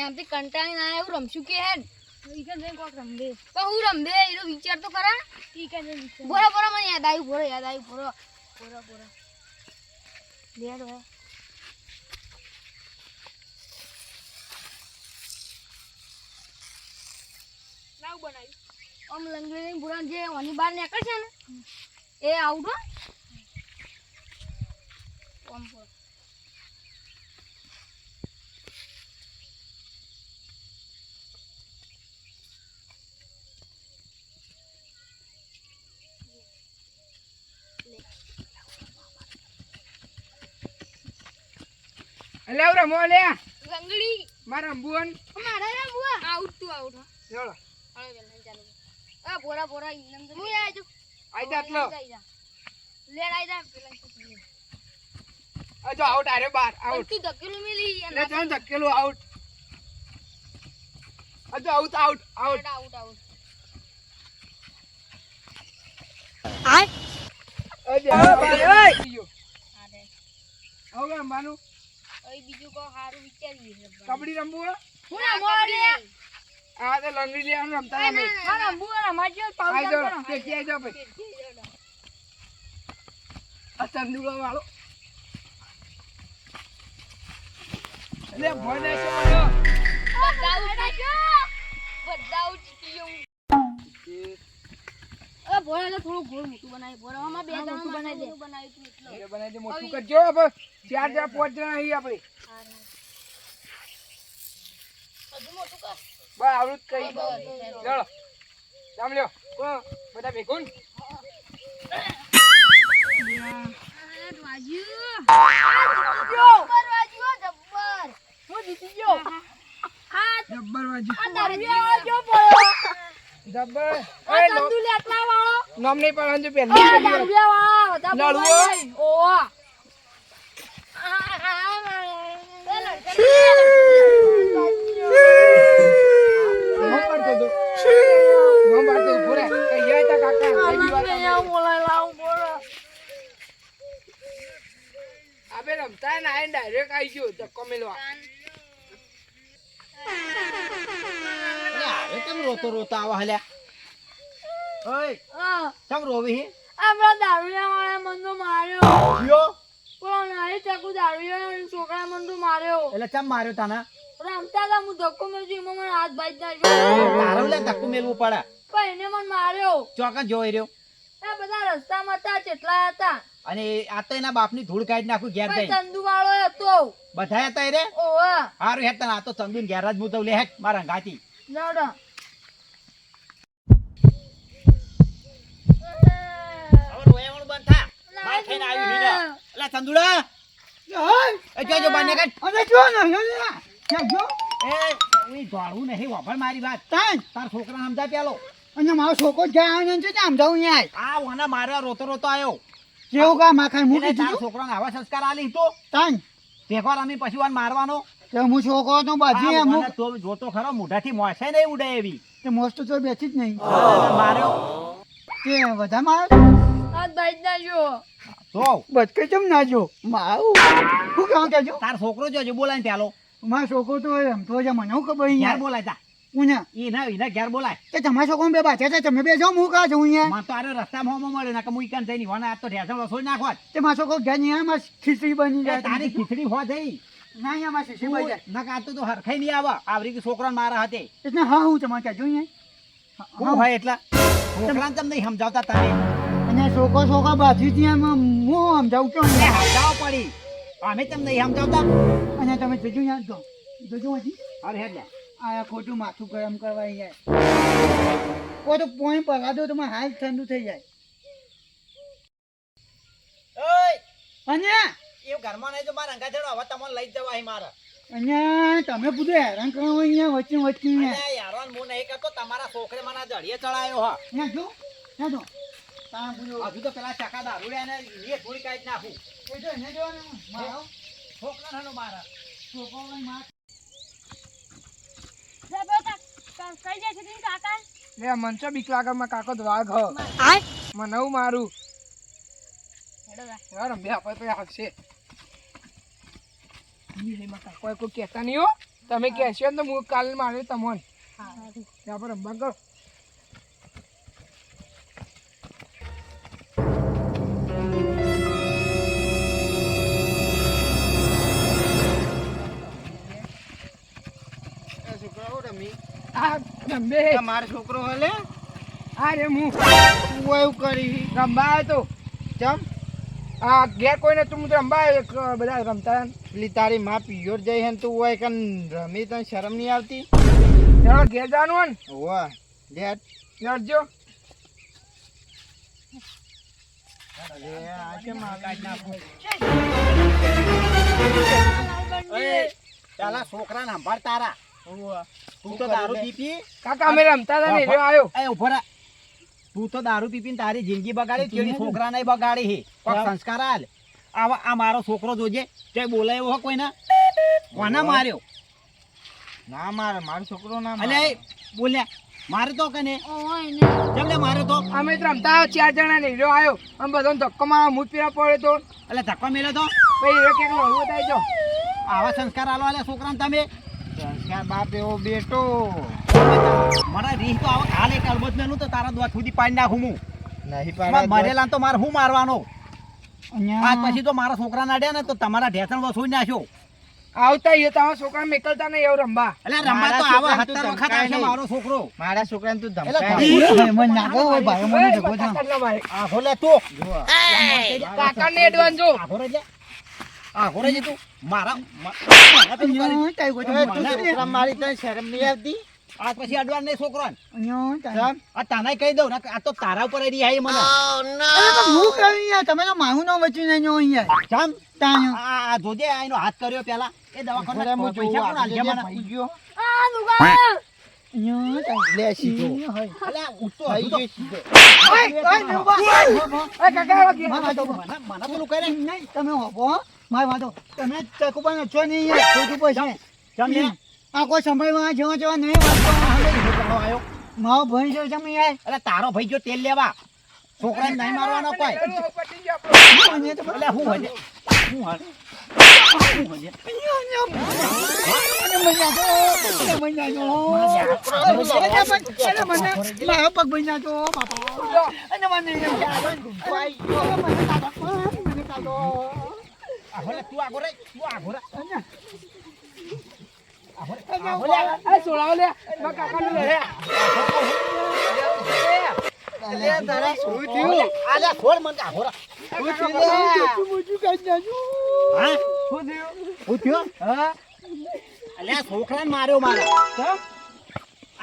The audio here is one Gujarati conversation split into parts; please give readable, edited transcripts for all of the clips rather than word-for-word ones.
આમથી કંટાળી ના એવું રમશું કે હેડ ઈકન જઈને કોક રમદે પણ હું રમદે એનો વિચાર તો ખરા ઈકન જઈને બોરા બોરા મને યાદ આવ્યું બોરા લેડ હો લાવ બનાવ્યું આમ લંગડી બોરા જે ઓની બહાર નીકળશે ને એ આઉટ હો ઓમ પર અલે આવરા મો લે લંગડી મારા અંબુન મારા રમવા આઉટ તું આઉટ હો ચલો હાલો વેલ ચાલો આ બોરા ઇન્નમ તો હું આજો આઈ જા આટલો લેડ આઈ જા પેલા આ જો આઉટ આરે બાર આઉટ તું ધકેલું મેલી લે ચાલ ધકેલું આઉટ આ જો આઉટ આઉટ આઉટ આઉટ આય અજે ઓય હવે માનું ઓય બીજું કો હારું વિચારીએ કબડ્ડી રમવું હું ના મોડી આ તો લંગડી લેવાનું રમતા અમે હા રમવું રમાજો પાઉ આઈ જો કરો કે આઈ જો ભાઈ આ ચંદુડો વાળો લે ભોને છે મારો બધાઉ જીત્યો એ બોરાને થોડું ગોળ મોટું બનાવી બોરામાં બે જણા બનાવી દે બનાવી તું એટલે એ બનાવી દે મોટું કરજો હવે 4 4 5 જણા અહીં આપણે હજુ મોટું કર બસ આવડું જ કઈ ચલો જામ લ્યો બધા ભેગું જબ્બર જબ્બર નામ નહીં પણ હજુ પહેલી અબે રમતા ના ડાયરેક્ટ આવી ગયો ધક્કો મેલવા અરે કેમ રોતો આવા હલ્યા ઓય કેમ રોવી આપણા દારૂડિયા વાળા મને તો માર્યો જીઓ પણ નહીં ચકુ દારૂડિયા છોકરા મને તો માર્યો એટલે કેમ માર્યો તને રમતા હતા હું ધક્કો મેળ્યો એમાં મને હાથ ભાઈ નાખ્યો તારો લે ધક્કો મેલવું પડે પણ એને મને માર્યો ચોકન જોઈ રહ્યો એ બધા રસ્તામાં હતા કેટલા હતા અને આ તો એના બાપની ધૂળ કાઢી નાખું ઘેર જઈ ચંદુ વાળો હતો બધા હતા રે ઓવા હારું હેત તને આ તો ચંદુન ઘેર જ મુતવ લે હેટ મારા ગાતી નડો હવે રોયાવણ બંધ થા માર થઈને આવી હીરા એલા ચંદુડા એ જોજો બાને કાઢ અને જો ને જો એ ઓય ગોળું નહીં વાપર મારી વાત તાર છોકરા સમજા પેલો અને મારો છોકરો જાય છે સમજાવું ન્યાય આ ઓના મારવા રોતો આવ્યો કેવું કા માખા મૂકી તાર દીધું છોકરાને આવા સંસ્કાર આલી તો તાન ભેગો રમી પછી વાન મારવાનો તે હું છોકરો તો બાજી આ અમુક ઓને તો જોતો ખરો મોઢાથી મોસે નહીં ઉડે એવી તે મોસ્ટ તો બેઠી જ નહીં માર્યો તે બધા માર હાથ ભાઈ નાખ્યો તો બચકે કેમ ના જો મારું શું કામ કેજો તાર છોકરો જોજો બોલાય પેલો મારો છોકરો તો રમતો છે મને હું ખબર ઘેર અહીંયા બોલાય તા ઉને એને ઘેર બોલાય તે તમારા છોકરો બે બાચા છે તમે બે જાઓ હું કા છું અહીંયા માં તો આરે રસ્તામાં હોમો મળે ના કે હું ઈકાન જઈને હોના આ તો ઢેસણ રસોઈ નાખવા તે મારો છોકરો ઘેર નહીં આવે મારી ખીચડી બની જાય તારી ખીચડી હો જઈ ના અહીંયા મારી ખીચડી બની જાય ના કાતો તો હરખાઈ નહીં આવે આવરી કે છોકરાને મારા હાથે એટલે હા હું તમારે કહેજો અહીંયા હું હોય એટલા છોકરાને તમે નહીં સમજાવતા તમે અને છોકરો બાજુ ત્યાં હું સમજાવું છું એ સમજાવો પડી અમે તમને નહીં સમજાવતા અને તમે જોજો યાદ દો જોજો હજી અરે હેડ લે આ ખોટું માથું ગરમ કરવા જાય કોઈ તો પોઈન્ટ પગા દો તમારે હાલ ઠંડુ થઈ જાય ઓય અને એ ઘરમાં નહીં તો મારા અંગા ચડો હવે તમને લઈ જ જવા મારે અને તમે બધું હેરાન કરો અહીંયા વચ્ચે અરે યાર હું નહીં કરતો તમારા છોકરે મને જડીએ ચડાયો હા જો તા બોલો હજુ તો પેલા ચકા દારૂડ્યા ને એ થોડી કાઢી નાખું એ જો એને જો ને મારો છોકરાનો મારા છોકરો માં કઈ જાય છે કાકા લે મનસો બીક લાગે માં કાકો તો વાઘ હ મને હું મારું યાર બે આપણે તો આવશે ની લે માં કાકો કોઈ કહેતા નહીં હો તમે કહેશો ને તો હું કાલે મારે તમને ત્યાં પર રમવા કરો. આ રમે મારો છોકરો હલે આ રે હું તું એવું કરી રમવા આવ્યો તો ચમ આ ઘેર કોઈ ને તું રમવા આવ્યો એક બધા રમતા પેલી તારી માં પિયોર જઈ હે ને તું હોય કન રમી તને શરમ નહીં આવતી એનો ઘેર જવાનું હોય ને વાહ ડેડ લડજો. પેલા છોકરાને સંભાળ તારા. તું તો દારૂ પીપી કાકા અમે રમતા હતા ને રહ્યો આવ્યો. એ ઉભો રહે. તું તો દારૂ પીપીને તારી જિંદગી બગાડી, તેડી છોકરાને બગાડી હે. કોક સંસ્કાર આલ. આ મારો છોકરો જોજે, જે બોલાય એવો કોઈને કોના માર્યો? ના મારે મારો છોકરો ના અલે એ બોલ્યા મારે તો કને કેમ લે મારે તો? અમે તો રમતા આવ્યો 4 જણા ને રહ્યો આવ્યો અમે બધાને ધક્કો મારવા મૂત પીવા પડે તો એટલે ધક્કો મેલે તો પછી રહ્યો કે હળવું થાય જો આવા સંસ્કાર આલો આલે છોકરાને તમે. સંસ્કાર બાપ એવો બેટો મારા રીહ તો આવા કાલે કલબત મેલું તો તારા દોત સુધી પાડી નાખું હું. નહીં મરેલા તો મારે શું મારવાનો? અહીંયા આજ પછી તો મારા છોકરા નાડ્યા ને તો તમારા ઢેસણ વસૂલી નાખ્યો. આવતા એ તમારા છોકરા મેકલતા નહીં એવું રમવા. એટલે રમવા તો આવા 17 વખત આવશે મારો છોકરો. મારા છોકરાને તું એટલે ધમકાય મન નાખો હોય ભાઈ મને જગો છો કાકા ના ભાઈ. આ ભોલે તું કાકાને એડવાન્સ જો આ ભોરે લે આ ભોરે જે તું મારા છોકરા મારી તને શરમ નહીં આવતી આજ પછી અડવાન નહીં છોકરો ચમ આ તને કહી દઉં ને આ તો તારા ઉપર રહી આવી મને. હું કરી યાર તમે તો માહુ નો વચ્ચે નહીં નો યાર જામ તાણ્યો આ જોજે આ એનો હાથ કર્યો પેલા એ દવાખાને હું પૈસા કોણ આલજે મને? ભાઈ ગયો આ નુગા લે સીધો અલ્યા ઉઠતો ભાઈ હતો. ગયો સીધો એ કાકા આવો કે મને પેલું કરે નહીં તમે હોભો મારી વાતો તમે ચકુબા છો નહીં યાર ખોટું પછી જામ લે આ કોઈ સંભાળવા જેવા જેવા નહીં વાત આવ્યો. મારો ભાઈ જો તમે યાર એટલે તારો ભાઈ જો તેલ લેવા છોકરાને નહીં મારવાનો કોઈ. પટી ગયો આપણો. એટલે હું હજે હું હજે હું હજે આહોલે તું આગો રે તું આગો રે એ સોળાવો લે મારા કાકાને લે આલ્યા છોડ મને આગો રે. હા હું થયો અલ્યા છોકરાને માર્યો મારે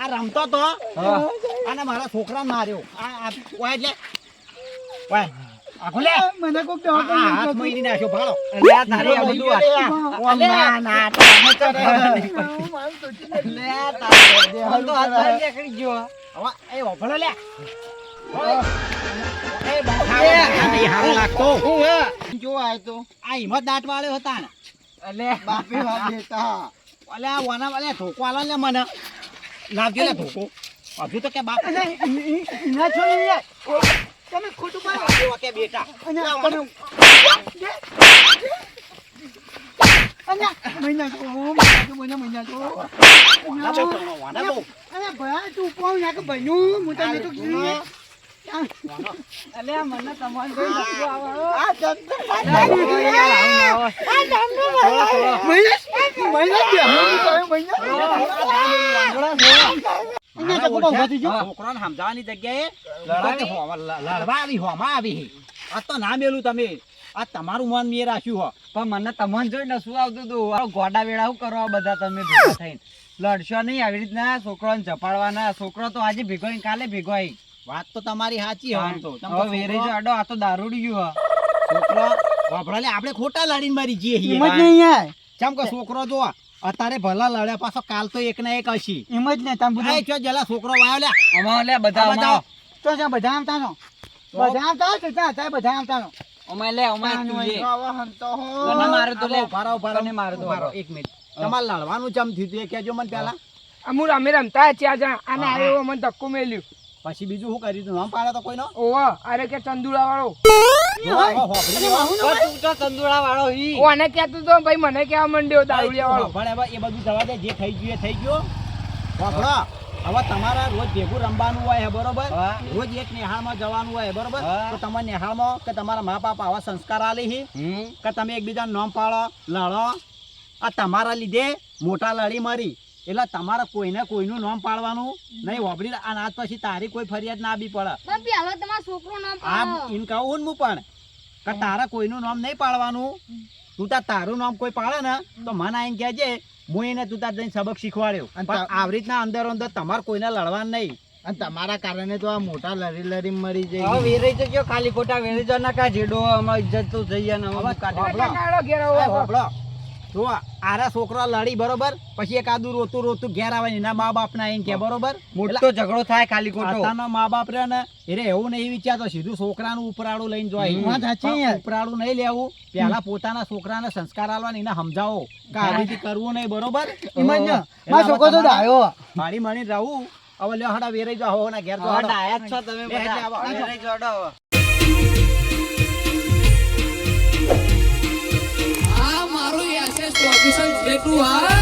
આ રમતો તો અને મારા છોકરાને માર્યો આ ઓય એટલે ઓય આગો લે મને કોક આ હાથ મઈરી નાખ્યો ભાળો. અલ્યા તારે આ બધું ના ના તમે તો હવે એ ઓભળો લે એ બંધા નહીં હારો લાગતો જો આય તો આ હિંમત દાંત વાળ્યો હતા ને એટલે બાપે વાત દેતા અલ્યા વાના વાલે ધોકો આલો ને મને લાવજો ને ધોકો હજુ તો કે બાપ ના છો ને યાર તમે ખોટું પાડો કેવા કે બેટા અને મહિના જો મહિના જો વાના બહુ કરવાનો, વાના બહુ અરે ભાઈ તું કોણ યાર કે બન્યું હું તને તો કીધું અલ્યા મને તમારે કોઈ ધક્કો આવે. આ છોકરાને સમજાવવાની જગ્યાએ લડવા આવી હોમાં આવી હે. આ તો ના મેલું તમે આ તમારું મન મેં રાખ્યું હો પણ મને તમને જોઈને શું આવતું હતું આ ગોડા વેળા શું કરવા બધા તમે ભેગા થઈને લડશો નહીં આવી રીતના છોકરાને ચપાડવાના. છોકરો તો આજે ભેગો ને કાલે ભેગો આવી. વાત તો તમારી સાચી હે આમ તો હવે વેરી જો આડો આ તો દારૂડિયું છોકરો વાપરા લે આપણે ખોટા લડીને મારી જઈએ હિંમત નહીં યાર ચમ કે છોકરો જો અત્યારે ભલા લડ્યા પાછો કાલ તો એક ના એક હશી. હિંમત નહીં તમે બધા એ જો જલા છોકરો વાયો લે અમારે લે બધા બધા તો ત્યાં બધા આવતા નો બધા આવતા તો ત્યાં ત્યાં બધા આવતા નો અમારે લે અમારે તું જે આવા હંતો હો તને મારે તો લે ઉભારો ઉભારો તને મારે તો ઉભારો એક મિનિટ તમારે લડવાનું ચમ થયું તું એ કહેજો મને પેલા અમુર અમે રમતા ચાર જણા આને આવ્યો મને ધક્કો મેલ્યું પછી બીજું શું કર્યું તું નામ પાડે તો કોઈનો ઓવા અરે કે ચંદુડા વાળો નહીં હોય. હવે હોભળી અને લો. વાહુ ના હોય. તું તો ચંદુડા વાળો ઈ ઓને કહેતું તો ભાઈ મને કેવા માંડ્યો દારૂડિયા વાળો. પણ હવે એ બધું જવા દે, જે થઈ ગયું એ થઈ ગયું. હોભળો. હવે તમારા રોજ ભેગું રમવાનું હોય હે, બરોબર? હા. રોજ એક નિહાળમાં જવાનું હોય, બરોબર? હા. તો તમારે નિહાળમાં કે તમારા મા બાપ આવા સંસ્કાર આલે છે કે તમે એકબીજાનું નામ પાડો, લડો. આ તમારા લીધે મોટા લડી મરી, એટલે તમારે કોઈને કોઈનું નામ પાડવાનું નહીં. હોભળી લે. અને આજ પછી તારી કોઈ ફરિયાદ ના આવી પડે. પણ પેલો તમારો છોકરો નામ આ પાડો. એમ કહું ને હું પણ કે તારે કોઈનું નામ નહીં પાડવાનું. તું તારું નામ કોઈ પાડે ને તો મને આઈને કહેજે, હું એને તું તાર જઈને સબક શીખવાડ્યો. અને પણ આવી રીતના અંદર અંદર તમારે કોઈને લડવાનું નહીં. અને તમારા કારણે તો આ મોટા લરી મરી હવે જાય. વેરાઈ જજો, ખાલી ખોટા વેરાઈ જો ના કા જેડો અમાર ઇજ્જત તો થઈ જાય ને હવે કાઢી હોભળો. કાઢો ઘેર આવો. એ હોભળો. જો આરા છોકરા લડી, બરોબર, પછી એક આદુ રોતું રોતું ઘેર આવે ને એના મા બાપ ના એમ કે, બરોબર, મોટો ઝઘડો થાય ખાલી ખોટો આતાના મા બાપ રે ને એટલે એવું નહીં વિચારતો, સીધું છોકરાનું ઉપરાળું લઈને જોય. વાત સાચી પણ યાર. ઉપરાળું નહીં લેવું, પેલા પોતાના છોકરાને સંસ્કાર આલવા એને સમજાવો કે આવી રીતે કરવું નહીં, બરોબર? એમાં જ ને, એટલે મારો હવે છોકરો તો તમારે ડાયો. મારી મળી રહું. હવે લ્યો હડા વેરાઈ જાઓ, હવે ના ઘેર જાઓ, હવે હડો. ડાયા જ છો તમે બે બધા આવો, આવો. વેરાઈ જોડો હવે આ મારું એસએસ ઓફિસર જેટલું આ